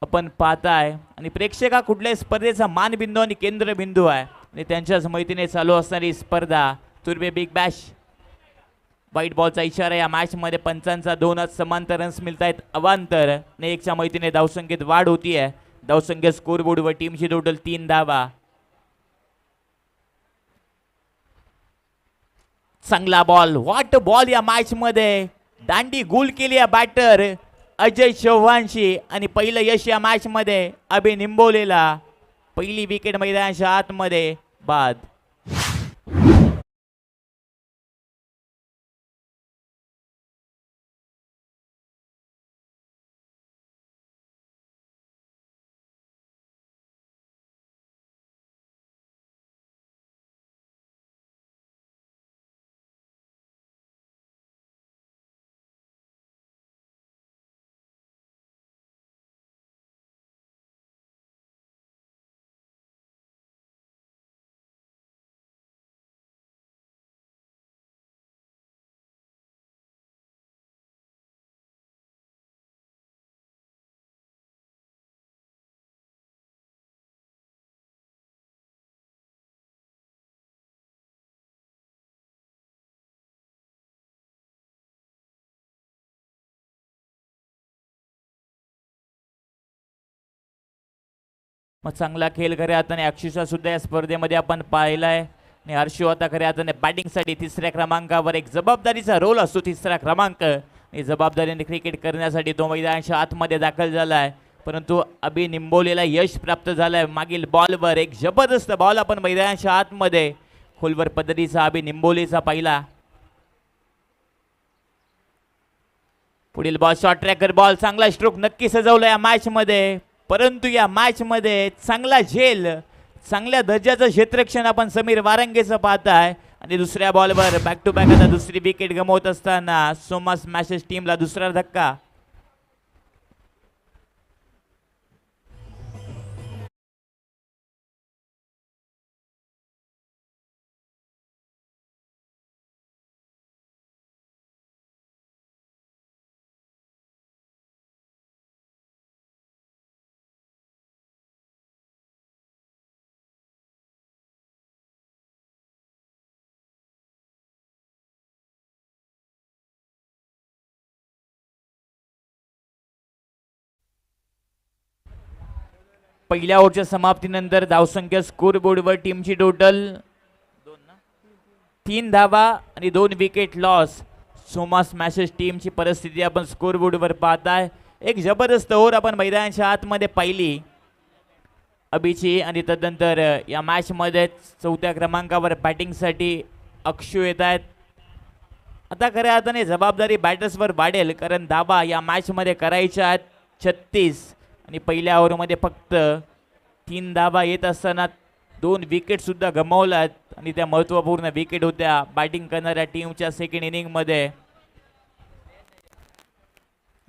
आपण पाहताय आणि प्रेक्षक हा कुठल्याही स्पर्धेचा मानबिंदू आणि केंद्रबिंदू आहे आणि त्यांच्याच मैत्रीने चालू असणारी स्पर्धा तुर्बे बिग बॅश. व्हाईट बॉलचा इशारा या मॅच मध्ये पंचांचा 2 समांतर रन्स मिळत आहेत अवांतर आणि 1च्या मैत्रीने धावसंख्येत वाढ होतीये. धावसंख्या स्कोर बोर्डवर टीमची टोटल 3 धावा. चांगला बॉल व्हॉट बॉल या मॅच मध्ये दांडी गुल केली या बॅटर अजय चव्हाणशी आणि पहिलं यश या मॅच मध्ये अभि निंबोलेला. पहिली विकेट मैदानाच्या आतमध्ये बाद. मग चांगला खेळ खऱ्या अर्थाने अक्षुषा सुद्धा या स्पर्धेमध्ये आपण पाहिलाय आणि हर्षू आता खऱ्या अर्थाने बॅटिंगसाठी तिसऱ्या क्रमांकावर एक जबाबदारीचा रोल असतो तिसरा क्रमांक आणि जबाबदारीने क्रिकेट करण्यासाठी तो मैदानाच्या आतमध्ये दाखल झाला आहे परंतु अभि निंबोलेला यश प्राप्त झालं आहे मागील बॉलवर एक जबरदस्त बॉल आपण मैदानाच्या आतमध्ये खोलवर पद्धतीचा अभि निंबोलेचा पहिला पुढील बॉल शॉर्ट ट्रॅकर बॉल चांगला स्ट्रोक नक्की सजवला या मॅच मध्ये परंतु या मॅच मध्ये चांगला झेल चांगल्या दर्जाचं क्षेत्ररक्षण आपण समीर वारंगेचं पाहताय आणि दुसऱ्या बॉलवर बॅक टू बॅक आता दुसरी विकेट गमावत असताना सोमा स्मॅशर्स टीमला दुसरा धक्का पहिल्या ओव्हरच्या समाप्तीनंतर धावसंख्या स्कोर बोर्डवर टीमची टोटल 3 धावा आणि 2 विकेट लॉस सोमा स्मॅशर्स टीमची परिस्थिती आपण स्कोर बोर्डवर पाहताय एक जबरदस्त ओव्हर आपण मैदानाच्या आतमध्ये पाहिली अभिची आणि तदनंतर या मॅच मध्ये चौथ्या क्रमांकावर बॅटिंगसाठी अक्षू येत आहेत आता खऱ्या अर्थाने जबाबदारी बॅटर्सवर वाढेल कारण धावा या मॅच मध्ये करायच्या आहेत 36 आणि पहिल्या ओव्हरमध्ये फक्त 3 धावा येत असताना 2 विकेट सुद्धा गमावल्यात आणि त्या महत्त्वपूर्ण विकेट होत्या बॅटिंग करणाऱ्या टीमच्या सेकंड इनिंग मध्ये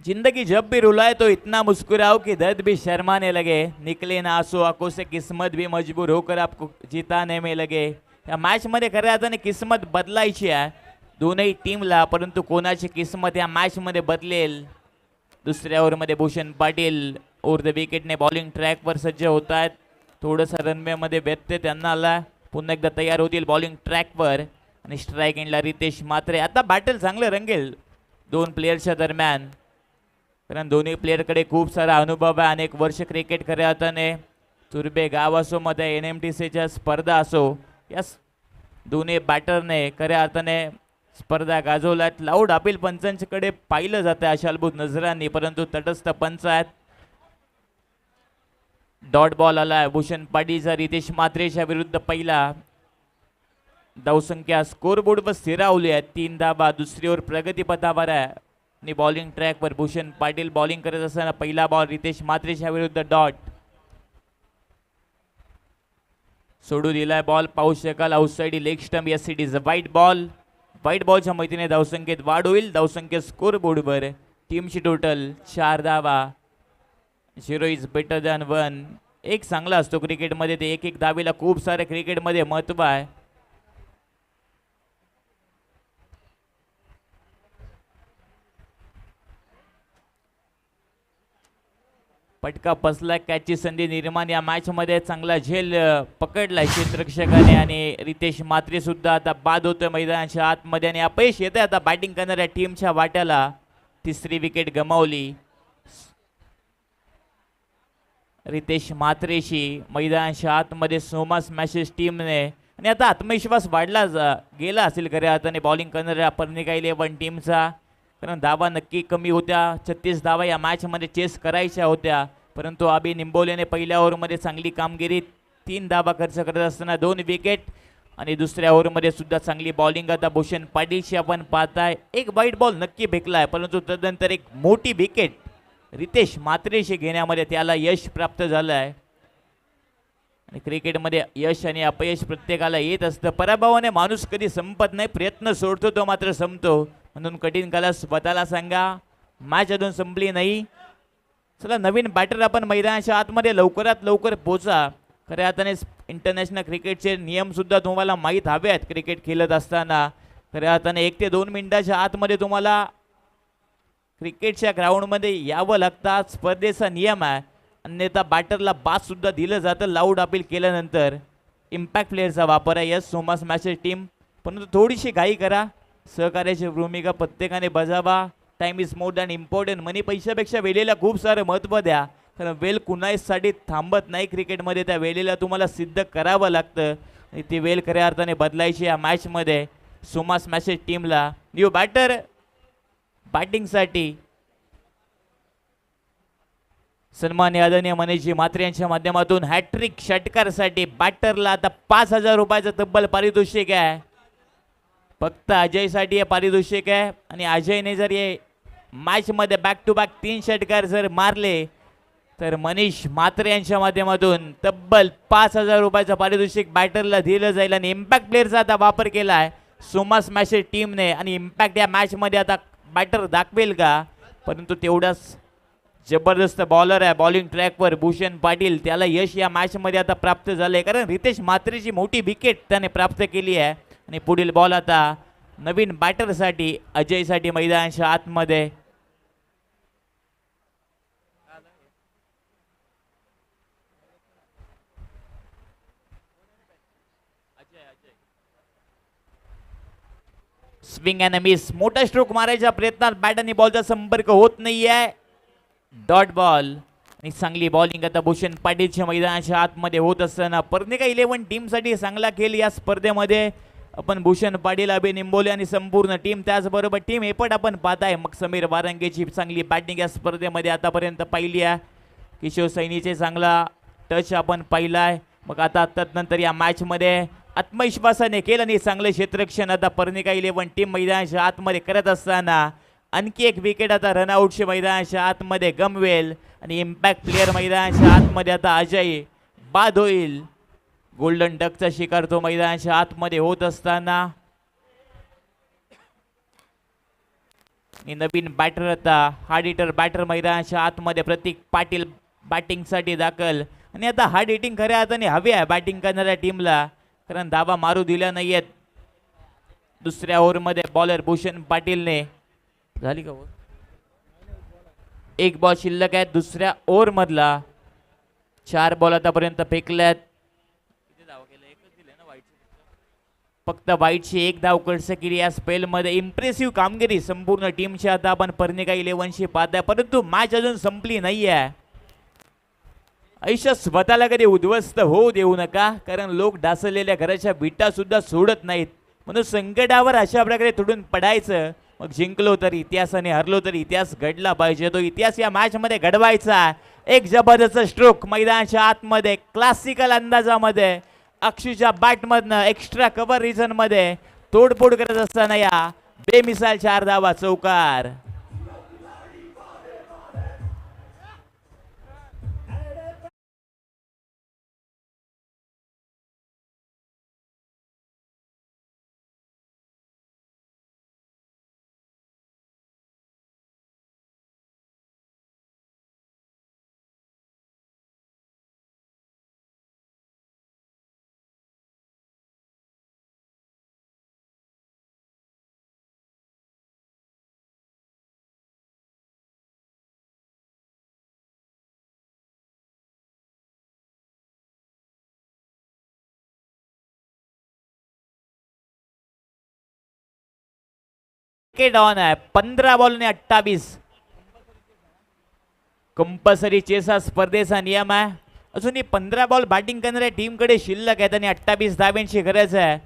जिंदगी जब भी रुलाए तो इतना मुस्कुराओ कि दर्द भी शर्माने लगे निकले ना आंसू आंखों से किस्मत भी मजबूर होकर आपको जिताने में लगे या मॅच मध्ये खऱ्या अर्थाने किस्मत बदलायची आहे दोनही टीमला परंतु कोणाची किस्मत या मॅच मध्ये बदलेल दुसऱ्या ओव्हरमध्ये भूषण पाटील ओव्हर द विकेटने बॉलिंग ट्रॅकवर सज्ज होत आहेत थोडंसं रनवेमध्ये व्यत्यय त्यांना आला पुन्हा एकदा तयार होतील बॉलिंग ट्रॅकवर आणि स्ट्राईक एंडला रितेश म्हात्रे आता बॅटल चांगलं रंगेल दोन प्लेयरच्या दरम्यान कारण दोन्ही प्लेयरकडे खूप सारा अनुभव आहे अनेक वर्ष क्रिकेट खऱ्या अर्थाने तुर्बे गाव असो मध्ये NMTCच्या स्पर्धा असो या दोन्ही बॅटरने खऱ्या अर्थाने स्पर्धा गाजवल्यात लाऊड अपील पंचांकडे पाहिलं जातं आशालभूत नजरांनी परंतु तटस्थ पंच आहेत डॉट बॉल आला भूषण पाटीलचा रितेश म्हात्रेच्या विरुद्ध पहिला धावसंख्या स्कोर बोर्डवर स्थिरावली आहे 3 धावा दुसरी ओव्हर प्रगतीपथावर आहे आणि बॉलिंग ट्रॅकवर भूषण पाटील बॉलिंग करत असताना पहिला बॉल रितेश म्हात्रेच्या विरुद्ध डॉट सोडू दिलाय बॉल पाहू शकाल outside leg stump yes it is a white बॉलच्या मैत्रीने धावसंख्येत वाढ होईल धावसंख्या स्कोर बोर्डवर टीमची टोटल 4 धावा 0 इज बेटर दॅन 1 एक चांगला असतो क्रिकेटमध्ये ते एक धावेला खूप सारे क्रिकेटमध्ये महत्त्व आहे पटका बसला कॅचची संधी निर्माण या मॅच मध्ये चांगला झेल पकडलाय क्षेत्ररक्षकाने आणि रितेश म्हात्रे सुद्धा आता बाद होतोय मैदानाच्या आतमध्ये आणि अपयश येते आता बॅटिंग करणाऱ्या टीमच्या वाट्याला तिसरी विकेट गमावली रितेश म्हात्रेशी मैदानाच्या आतमध्ये सोमा स्मॅशर्स टीमने आणि आता आत्मविश्वास वाढला गेला असेल खऱ्या अर्थाने बॉलिंग करणाऱ्या पर्निका 11 टीमचा कारण धावा नक्की कमी होत्या 36 धावा या मॅच मध्ये चेस करायच्या होत्या परंतु अभि निंबोलेने पहिल्या ओव्हरमध्ये चांगली कामगिरी 3 धावा खर्च करत असताना 2 विकेट आणि दुसऱ्या ओव्हरमध्ये सुद्धा चांगली बॉलिंग आता भूषण पाटीलशी आपण पाहताय एक वाईट बॉल नक्की फेकलाय परंतु तदनंतर एक मोठी विकेट रितेश म्हात्रेशी घेण्यामध्ये त्याला यश प्राप्त झालं आहे आणि क्रिकेटमध्ये यश आणि अपयश प्रत्येकाला येत असतं पराभवाने माणूस कधी संपत नाही प्रयत्न सोडतो तो मात्र संपतो म्हणून कठीण काळात स्वतःला सांगा मॅच अजून संपली नाही चला नवीन बॅटर आपण मैदानाच्या आतमध्ये लवकरात लवकर पोचा खऱ्या अर्थाने इंटरनॅशनल क्रिकेटचे नियम सुद्धा तुम्हाला माहीत हवे आहेत क्रिकेट खेळत असताना खऱ्या अर्थाने 1 ते 2 मिनिटाच्या आतमध्ये तुम्हाला क्रिकेटच्या ग्राउंडमध्ये यावं लागतं स्पर्धेचा नियम आहे अन्यथा बॅटरला बाद सुद्धा दिलं जातं लाऊड अपील केल्यानंतर इम्पॅक्ट प्लेअरचा वापर आहे यस सोमा स्मॅशर्स टीम परंतु थोडीशी घाई करा सहकार्याची भूमिका प्रत्येकाने बजावा time is more than important money पैशापेक्षा वेळेला खूप सारं महत्त्व द्या कारण वेळ कुणासाठी थांबत नाही क्रिकेटमध्ये. त्या वेळेला तुम्हाला सिद्ध करावं लागतं आणि ती वेळ खऱ्या अर्थाने बदलायची या मॅचमध्ये. सुमास मॅसेज टीमला न्यू बॅटर बॅटिंगसाठी सन्मान्य आदरणीय मनीषजी म्हात्रे यांच्या माध्यमातून हॅट्रिक षटकारसाठी बॅटरला आता 5,000 रुपयाचं तब्बल पारितोषिक आहे. फक्त अजयसाठी हे पारितोषिक आहे आणि अजयने जर हे मॅचमध्ये बॅक टू बॅक 3 षटकार जर मारले तर मनीष म्हात्रे यांच्या माध्यमातून तब्बल 5,000 रुपयाचं पारितोषिक बॅटरला दिलं जाईल. आणि इम्पॅक्ट प्लेअरचा आता वापर केला आहे सुमास मॅसेज टीमने आणि इम्पॅक्ट या मॅचमध्ये आता बॅटर दाखवेल का. परंतु तेवढाच जबरदस्त बॉलर आहे बॉलिंग ट्रॅकवर भूषण पाटील, त्याला यश या मॅचमध्ये आता प्राप्त झाले कारण रितेश म्हात्रेची मोठी विकेट त्याने प्राप्त केली आहे. आणि पुढील बॉल आता नवीन बॅटरसाठी अजयसाठी मैदानाच्या आतमध्ये. स्विंग अँड मिस, मोठा स्ट्रोक मारायच्या प्रयत्नात बॅट आणि बॉलचा संपर्क होत नाहीये. डॉट बॉल आणि चांगली बॉलिंग आता भूषण पाटीलच्या मैदानाच्या आतमध्ये होत असताना पर्णिका 11 टीमसाठी चांगला खेळ या स्पर्धेमध्ये आपण भूषण पाटील, अभि निंबोले आणि संपूर्ण टीम त्याचबरोबर टीम एपट आपण पाहताय. मग समीर वारंगेची चांगली बॅटिंग या स्पर्धेमध्ये आतापर्यंत पाहिली आहे. किशोर सैनीचे चांगला टच आपण पाहिलाय. मग आता तदनंतर या मॅचमध्ये आत्मविश्वासाने केलं आणि चांगले क्षेत्ररक्षण आता पर्णिका 11 टीम मैदानाच्या आतमध्ये करत असताना आणखी एक विकेट आता रनआउटचे मैदानाच्या आतमध्ये गमवेल आणि इम्पॅक्ट प्लेअर मैदानाच्या आतमध्ये आता अजय बाद होईल. गोल्डन डकचा शिकार तो मैदानाच्या आतमध्ये होत असताना नवीन बॅटर आता हार्ड हिटर बॅटर मैदानाच्या आतमध्ये प्रतीक पाटील बॅटिंगसाठी दाखल. आणि आता हार्ड हिटिंग खऱ्या अर्थाने हवी आहे बॅटिंग करणाऱ्या टीमला कारण धावा मारू दिल्या नाहीयेत. दुसऱ्या ओव्हरमध्ये बॉलर भूषण पाटीलने झाली का ओव्हर, एक बॉल शिल्लक आहे दुसऱ्या ओव्हर मधला. 4 बॉल आतापर्यंत फेकल्यात. फक्त वाईटची 1 धाव खर्च केली या स्पेलमध्ये. इम्प्रेसिव्ह कामगिरी संपूर्ण टीमची आता आपण पर्णिका 11शी पाहताय. परंतु मॅच अजून संपली नाहीये. आयुष्यात स्वतःला कधी उद्ध्वस्त होऊ देऊ नका कारण लोक ढासळलेल्या घराच्या विटा सुद्धा सोडत नाहीत. म्हणून संकटावर अशा प्रकारे तुडून पडायचं. मग जिंकलो तर इतिहास आणि हरलो तर इतिहास घडला पाहिजे. तो इतिहास या मॅच मध्ये घडवायचा. एक जबरदस्त स्ट्रोक मैदानाच्या आतमध्ये क्लासिकल अंदाजामध्ये अक्षूच्या बॅटमधनं एक्स्ट्रा कव्हर रिजन मध्ये तोडफोड करत असताना या बेमिसाल 4 धावा चौकार. ऑन आहे 15 बॉलने 28. कंपल्सरी चेस हा स्पर्धेचा नियम आहे. अजूनही 15 बॉल बॅटिंग करणाऱ्या टीमकडे शिल्लक आहेत आणि 28 धाव्यांची गरज आहे.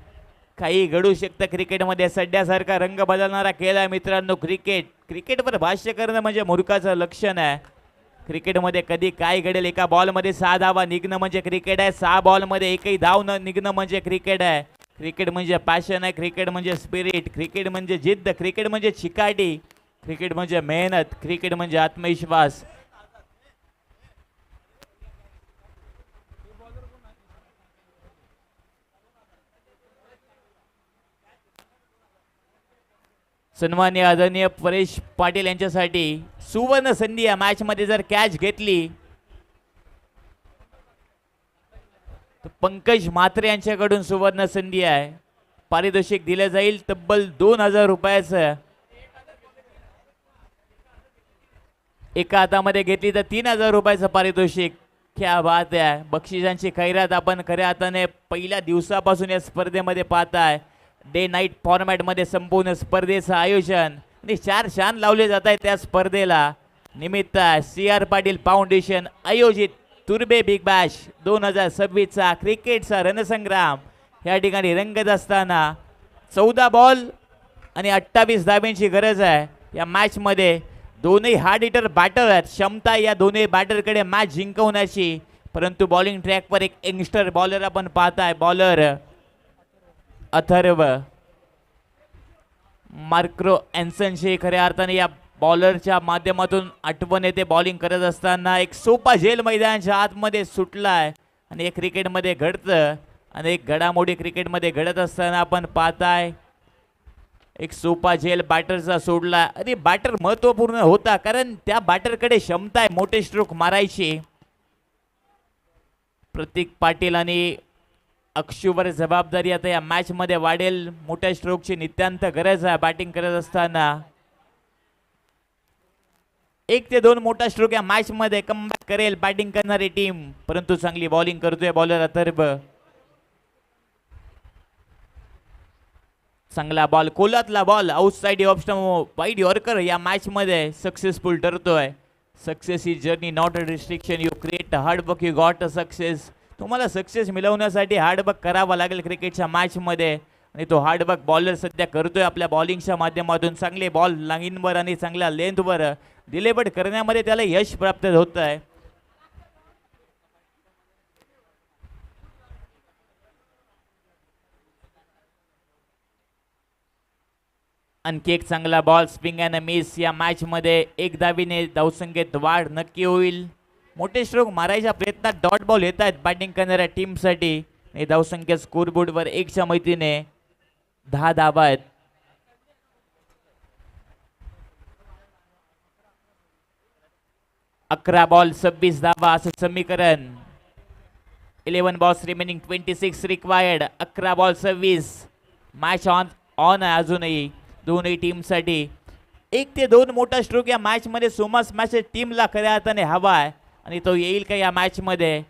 काही घडू शकतं क्रिकेटमध्ये. सध्यासारखा रंग बदलणारा खेळ आहे मित्रांनो क्रिकेटवर भाष्य करणं म्हणजे मूर्खाचं लक्षण आहे. क्रिकेटमध्ये कधी काय घडेल. एका बॉलमध्ये 6 धावा निघणं म्हणजे क्रिकेट आहे. 6 बॉलमध्ये एकही धाव न निघणं म्हणजे क्रिकेट आहे. क्रिकेट म्हणजे पॅशन आहे. क्रिकेट म्हणजे स्पिरिट. क्रिकेट म्हणजे जिद्द. क्रिकेट म्हणजे चिकाटी. क्रिकेट म्हणजे मेहनत. क्रिकेट म्हणजे आत्मविश्वास. सन्माननीय आदरणीय परेश पाटील यांच्यासाठी सुवर्ण संधी या मॅच मध्ये जर कॅच घेतली तर पंकज म्हात्रे यांच्याकडून सुवर्ण संधी आहे. पारितोषिक दिले जाईल तब्बल 2000 रुपयाचं. एका हातामध्ये घेतली तर 3000 रुपयाचं पारितोषिक. क्या बात आहे. बक्षिसांची खैरात आपण खऱ्या हाताने पहिल्या दिवसापासून या स्पर्धेमध्ये पाहताय. डे नाईट फॉर्मॅट मध्ये संपूर्ण स्पर्धेचं आयोजन आणि 4 शान लावले जात आहेत त्या स्पर्धेला. निमित्त CR पाटील फाउंडेशन आयोजित तुर्बे बिग बॅश 2026चा क्रिकेटचा रणसंग्राम या ठिकाणी रंगत असताना 14 बॉल आणि 28 धाब्यांची गरज आहे या मॅच मध्ये. दोन्ही हार्ड हिटर बॅटर आहेत, क्षमता या दोन्ही बॅटरकडे मॅच जिंकवण्याची. परंतु बॉलिंग ट्रॅकवर एक यंगस्टर बॉलर आपण पाहताय, बॉलर अथर्व मार्क्रो एन्सनशी खऱ्या अर्थाने या बॉलरच्या माध्यमातून आठवण येते. बॉलिंग करत असताना एक सोपा झेल मैदानाच्या आतमध्ये सुटलाय आणि एक क्रिकेटमध्ये घडतं आणि एक घडामोडी क्रिकेटमध्ये घडत असताना आपण पाहताय एक सोपा झेल बॅटरचा सोडला आणि बॅटर महत्वपूर्ण होता कारण त्या बॅटरकडे क्षमता आहे मोठे स्ट्रोक मारायची. प्रतीक पाटील आणि अक्षूवर जबाबदारी आता या मॅच मध्ये वाढेल. मोठ्या स्ट्रोकची नित्यांत गरज आहे बॅटिंग करत असताना. 1 ते 2 मोठा स्ट्रोक या मॅच मध्ये कमबॅक करेल बॅटिंग करणारी टीम. परंतु चांगली बॉलिंग करतोय बॉलर अथर्व. चांगला बॉल, कोलातला ball, outside off stump, wide yorker या मॅच मध्ये सक्सेसफुल ठरतोय. Success is journey not a restriction. You create a hard work, you got a success. तुम्हाला सक्सेस मिळवण्यासाठी हार्डवर्क करावा लागेल क्रिकेटच्या मॅच मध्ये आणि तो हार्डवर्क बॉलर सध्या करतोय आपल्या बॉलिंगच्या माध्यमातून. चांगले बॉल लाईनवर आणि चांगल्या लेंथवर डिलिव्हर्ड करण्यामध्ये त्याला यश प्राप्त होत आहे. आणखी एक चांगला बॉल, स्विंग अँड मिस. या मॅच मध्ये 1 धावीने धावसंख्येत वाढ नक्की होईल. मोठे स्ट्रोक मारायच्या प्रयत्नात डॉट बॉल येत आहेत बॅटिंग करणाऱ्या टीमसाठी. धावसंख्या स्कोरबोर्डवर 1च्या मदतीने 10 धावा आहेत. अकरा बॉल 26 धावा असं समीकरण. 11 balls remaining, 26 required. 11 ball 26. Match on आहे अजूनही दोन्ही टीमसाठी. 1 ते 2 मोठा स्ट्रोक या मॅच मध्ये सोमास मॅच टीमला खऱ्या अर्थाने हवा आहे आणि तो येईल का या मॅच मध्ये.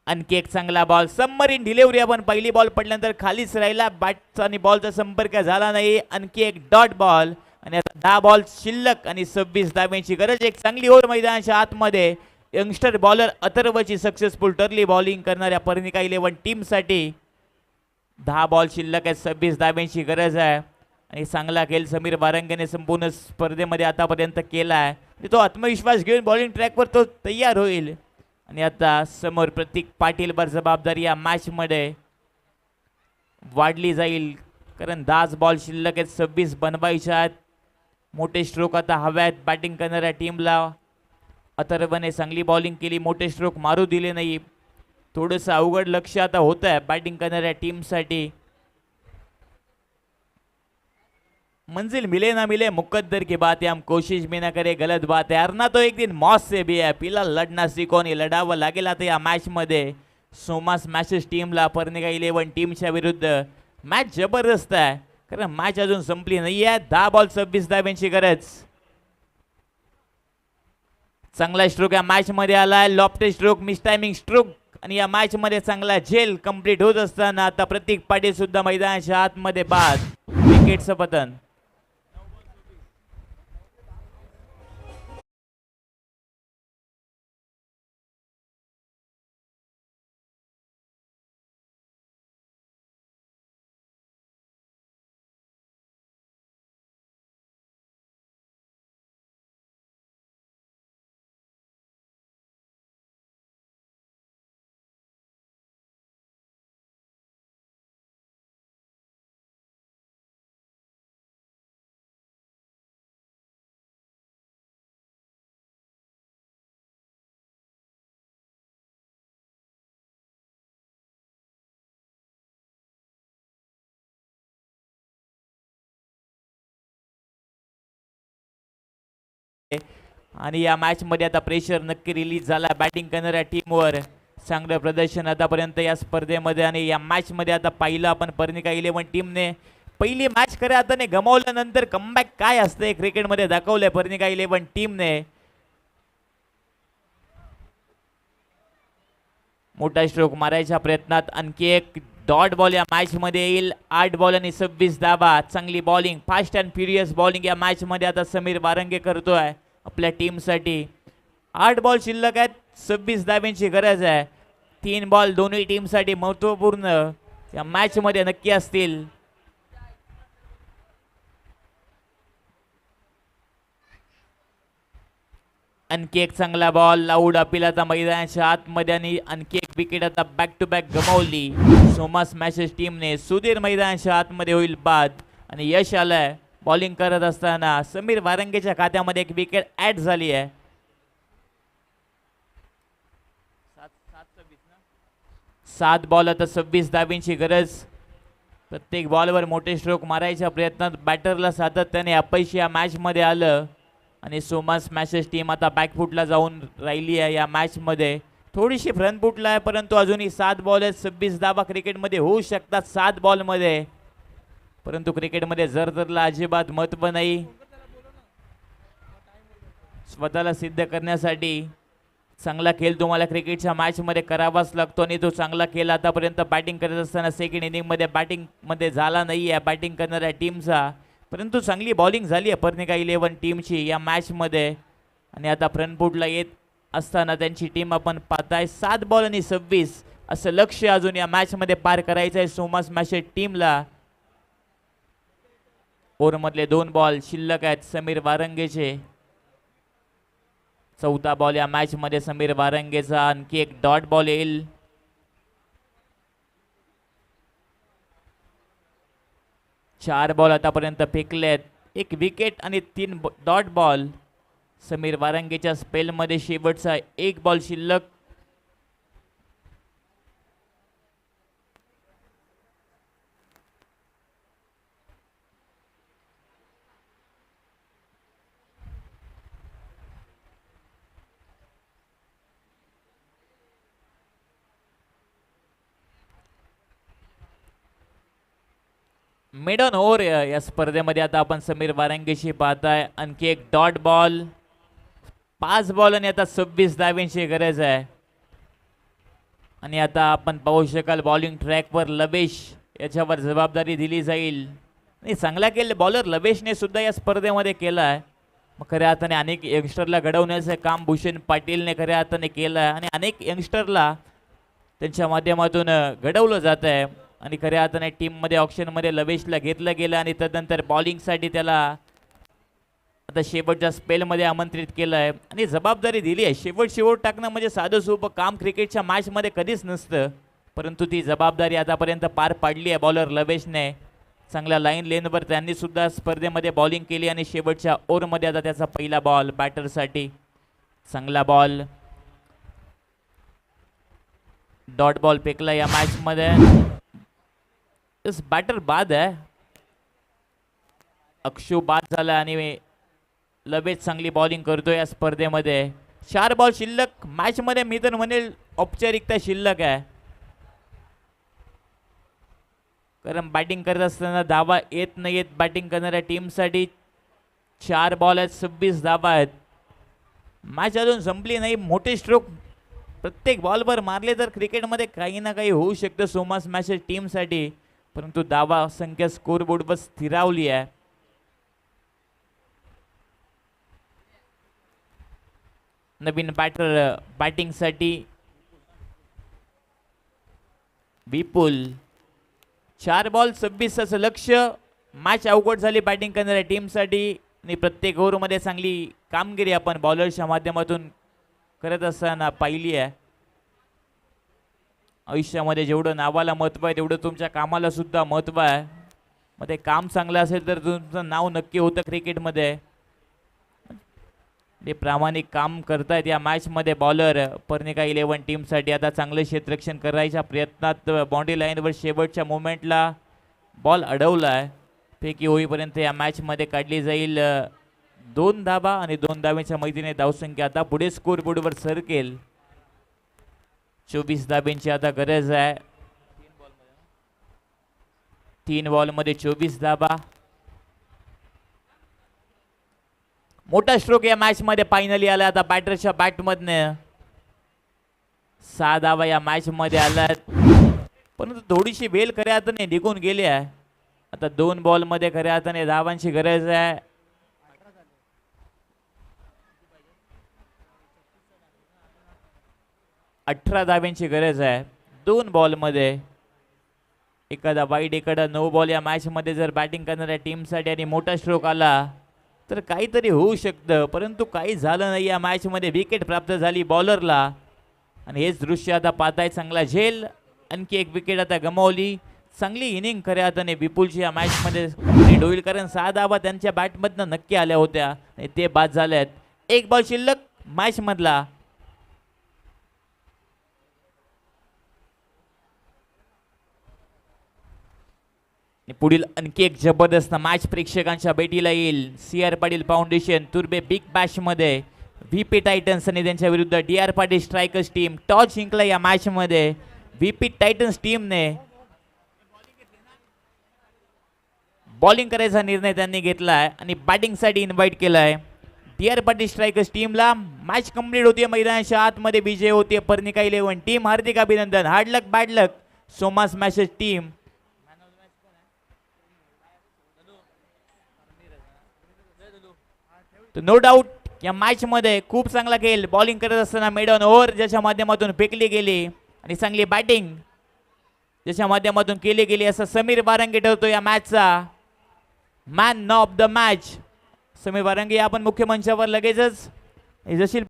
आणखी एक चांगला बॉल, सबमरीन डिलिव्हरी. आपण पहिली बॉल पडल्यानंतर खालीच राहिला, बॅटचा आणि बॉलचा संपर्क झाला नाही. आणखी एक डॉट बॉल आणि आता 10 बॉल शिल्लक आणि 26 धाब्यांची गरज. एक चांगली ओव्हर मैदानाच्या आतमध्ये यंगस्टर बॉलर अथर्वची सक्सेसफुल ठरली बॉलिंग करणाऱ्या पर्णिका 11 टीमसाठी. 10 बॉल शिल्लक आहे, 26 धाब्यांची गरज आहे आणि चांगला खेळ समीर वारंगने संपूर्ण स्पर्धेमध्ये आतापर्यंत केला आहे. तो आत्मविश्वास घेऊन बॉलिंग ट्रॅकवर तो तयार होईल. आणि आता समोर प्रतीक पाटीलवर जबाबदारी या मॅच मध्ये वाढली जाईल कारण 10 बॉल शिल्लक आहेत, 26 बनवायच्या आहेत. मोठे स्ट्रोक आता हव्यात बॅटिंग करणाऱ्या टीमला. अथर्वने चांगली बॉलिंग केली, मोठे स्ट्रोक मारू दिले नाही. थोडंसं अवघड लक्ष आता होत आहे बॅटिंग करणाऱ्या टीमसाठी. मंजिल मिले ना मिले मुकद्दर की बात है, हम कोशिश भी ना करे गलत बात है. अरना तो एक दिन मौत से भी है, पिला लढना सिकोनी लढावं लागेल आता या मॅच मध्ये. सोमास मॅचेस टीमला पर्णिका 11 टीमच्या विरुद्ध. मॅच जबरदस्त आहे कारण मॅच अजून संपली नाही आहे. 10 बॉल 26 धाब्यांची गरज. चांगला स्ट्रोक या मॅच मध्ये आलाय, lofted stroke, miss timing stroke आणि या मॅच मध्ये चांगला झेल कंप्लीट होत असताना आता प्रतीक पाटील सुद्धा मैदानाच्या आतमध्ये बाद. विकेटचं पतन. आणि या मॅच मध्ये आता प्रेशर नक्की रिलीज झाला बॅटिंग करणाऱ्या टीमवर. चांगलं प्रदर्शन आतापर्यंत या स्पर्धेमध्ये आणि या मॅच मध्ये आता पाहिलं आपण पर्णिका 11 टीमने पहिली मॅच खऱ्या अर्थाने गमावल्यानंतर कमबॅक काय असते क्रिकेटमध्ये दाखवलंय पर्णिका 11 टीमने. मोठा स्ट्रोक मारायच्या प्रयत्नात आणखी एक डॉट बॉल या मॅच मध्ये येईल. 8 बॉल आणि 26 धावा. चांगली bowling, fast and furious bowling या मॅच मध्ये आता समीर वारंगे करतोय आपल्या टीम साठी. 8 बॉल शिल्लक आहेत, 26 धाब्यांची गरज आहे. 3 बॉल दोन्ही टीम साठी महत्वपूर्ण या मॅच मध्ये नक्की असतील. आणखी एक चांगला बॉल लाऊड अपील आता मैदानाच्या आतमध्ये आणि आणखी एक विकेट आता बॅक टू बॅक गमावली सोमा स्मॅशर्स टीमने. सुधीर मैदानाच्या आतमध्ये होईल बाद आणि यश आलंय बॉलिंग करत असताना. समीर वारंगेच्या खात्यामध्ये एक विकेट ऍड झाली आहे. 7 बॉल आता 26 धाब्यांची गरज. प्रत्येक बॉलवर मोठे स्ट्रोक मारायच्या प्रयत्नात बॅटरला सातत्याने अपयशी या मॅच मध्ये आलं आणि सोमा स्मॅशर्स टीम आता बॅकफुटला जाऊन राहिली आहे या मॅच मध्ये. थोडीशी फ्रंटफुटला आहे परंतु अजूनही 7 बॉल आहेत, 26 धावा क्रिकेटमध्ये होऊ शकतात 7 बॉल मध्ये. परंतु क्रिकेटमध्ये जर अजिबात महत्व नाही. स्वतःला सिद्ध करण्यासाठी चांगला खेळ तुम्हाला क्रिकेटच्या मॅच मध्ये करावाच लागतो आणि तो चांगला खेळ आतापर्यंत बॅटिंग करत असताना सेकंड इनिंग मध्ये बॅटिंग मध्ये झाला नाही आहे बॅटिंग करणाऱ्या टीमचा. परंतु चांगली बॉलिंग झाली आहे पर्णिका 11 टीमची या मॅच मध्ये आणि आता फ्रंटफुटला येत असताना त्यांची टीम आपण पाहताय. 7 बॉल आणि 26 असं लक्ष अजून या मॅच मध्ये पार करायचं आहे सोमा स्मॅशर्स टीमला. ओव्हरमधले 2 बॉल शिल्लक आहेत समीर वारंगेचे. 4था बॉल या मॅच मध्ये समीर वारंगेचा. आणखी एक डॉट बॉल येईल. 4 बॉल आतापर्यंत फेकलेत, 1 विकेट आणि 3 डॉट बॉल. समीर वारंगेच्या स्पेल मध्ये शेवटचा 1 बॉल शिल्लक. मिड ऑन ओव्हर या स्पर्धेमध्ये आता आपण समीर वारंगेशी पाहताय. आणखी एक डॉट बॉल. 5 बॉल आणि आता 26 धाब्यांची गरज आहे. आणि आता आपण पाहू शकाल बॉलिंग ट्रॅकवर लबेश याच्यावर जबाबदारी दिली जाईल. आणि चांगला केलं बॉलर लबेशने सुद्धा या स्पर्धेमध्ये केला आहे. मग खऱ्या अर्थाने अनेक यंगस्टरला घडवण्याचं काम भूषण पाटीलने खऱ्या अर्थाने केलं आहे आणि अनेक यंगस्टरला त्यांच्या माध्यमातून घडवलं जात आहे. आणि खऱ्या अर्थाने टीममध्ये ऑप्शनमध्ये लवेशला घेतलं गेलं आणि तदनंतर बॉलिंगसाठी त्याला आता शेवटच्या स्पेलमध्ये आमंत्रित केलं आहे आणि जबाबदारी दिली आहे. शेवट टाकणं म्हणजे साधं सोपं काम क्रिकेटच्या मॅचमध्ये कधीच नसतं. परंतु ती जबाबदारी आतापर्यंत पार पाडली आहे बॉलर लवेशने. चांगल्या लाईन लेनवर त्यांनी सुद्धा स्पर्धेमध्ये बॉलिंग केली आणि शेवटच्या ओव्हरमध्ये आता त्याचा पहिला बॉल बॅटरसाठी. चांगला बॉल, डॉट बॉल फेकला या मॅचमध्ये. बॅटर बाद आहे, अक्षू बाद झाला आणि लवेश चांगली बॉलिंग करतोय या स्पर्धेमध्ये. 4 बॉल शिल्लक मॅच मध्ये. मी तर म्हणेल औपचारिकता शिल्लक आहे कारण बॅटिंग करत असताना धावा येत नाही येत बॅटिंग करणाऱ्या टीमसाठी. 4 बॉल आहेत, 26 धावा आहेत. मॅच अजून संपली नाही. मोठे स्ट्रोक प्रत्येक बॉलवर मारले तर क्रिकेटमध्ये काही ना काही होऊ शकतं सोमा स्मॅशर्स टीमसाठी. परंतु धावा संख्या स्कोरबोर्डवर स्थिरावली आहे. नवीन बॅटर बॅटिंगसाठी विपुल. 4 बॉल 26 असं लक्ष. मॅच अवघड झाली बॅटिंग करणाऱ्या टीमसाठी आणि प्रत्येक ओव्हरमध्ये चांगली कामगिरी आपण बॉलरच्या माध्यमातून करत असताना पाहिली आहे. आयुष्यामध्ये जेवढं नावाला महत्त्व आहे तेवढं तुमच्या कामाला सुद्धा महत्त्व आहे. मग ते काम चांगलं असेल तर तुमचं नाव नक्की होतं क्रिकेटमध्ये. ते प्रामाणिक काम करतायत या मॅचमध्ये बॉलर पर्णिका 11 टीमसाठी. आता चांगलं क्षेत्ररक्षण करायच्या प्रयत्नात बाउंड्री लाईनवर शेवटच्या मोमेंटला बॉल अडवला आहे. फेकी होईपर्यंत या मॅचमध्ये काढली जाईल 2 धाबा आणि 2 धाब्यांच्या मैत्रीने धावसंख्या आता पुढे स्कोरबोर्डवर सरकेल. 24 धाब्यांची आता गरज आहे. 3 बॉलमध्ये 24 धाबा. मोठा स्ट्रोक या मॅच मध्ये फायनली आला आता बॅटरच्या बॅटमधने. 6 धावा या मॅच मध्ये आल्यात. परंतु थोडीशी वेल खऱ्या अर्थाने निघून गेली आहे. आता 2 बॉलमध्ये खऱ्या अर्थाने धावांची गरज आहे. 18 धाव्यांची गरज आहे 2 बॉलमध्ये. एखादा वाईट एखादा नो बॉल या मॅच मध्ये जर बॅटिंग करणाऱ्या टीमसाठी आणि मोठा स्ट्रोक आला तर काहीतरी होऊ शकतं, परंतु काही झालं नाही. या मॅच मध्ये विकेट प्राप्त झाली बॉलरला आणि हेच दृश्य आता पाहताय. चांगला झेल, आणखी एक विकेट आता गमावली. चांगली इनिंग खऱ्या अर्थाने विपुलची या मॅच मध्ये कंप्लीट होईल, कारण 6 धावा त्यांच्या बॅटमधनं नक्की आल्या होत्या आणि ते बाद झाल्यात. 1 बॉल शिल्लक मॅच मधला. पुढील आणखी एक जबरदस्त मॅच प्रेक्षकांच्या भेटीला येईल. CR Patil foundation Turbe big bash मध्ये VP टायटन्स आणि त्यांच्या विरुद्ध DR Patil strikers team. Toss जिंकला या मॅच मध्ये VP टायटन्स टीमने. बॉलिंग करायचा निर्णय त्यांनी घेतलाय आणि बॅटिंग साठी इन्व्हाइट केलाय. DR पाटील स्ट्रायकर्स टीमला मॅच कंप्लीट होती. मैदानाच्या आतमध्ये विजय होते पर्णिका 11 टीम. हार्दिक अभिनंदन. हार्ड लक बॅड लक सोमास मॅचेस टीम. नो डाऊट या मॅच मध्ये खूप चांगला खेळ. बॉलिंग करत असताना मेडॉन ओव्हर ज्याच्या माध्यमातून फेकली गेली आणि चांगली बॅटिंग ज्याच्या माध्यमातून केली गेली असं समीर वारंगे ठरतो या मॅचचा man of the match. Sameer Warange आपण मुख्य मंचावर लगेचच जशी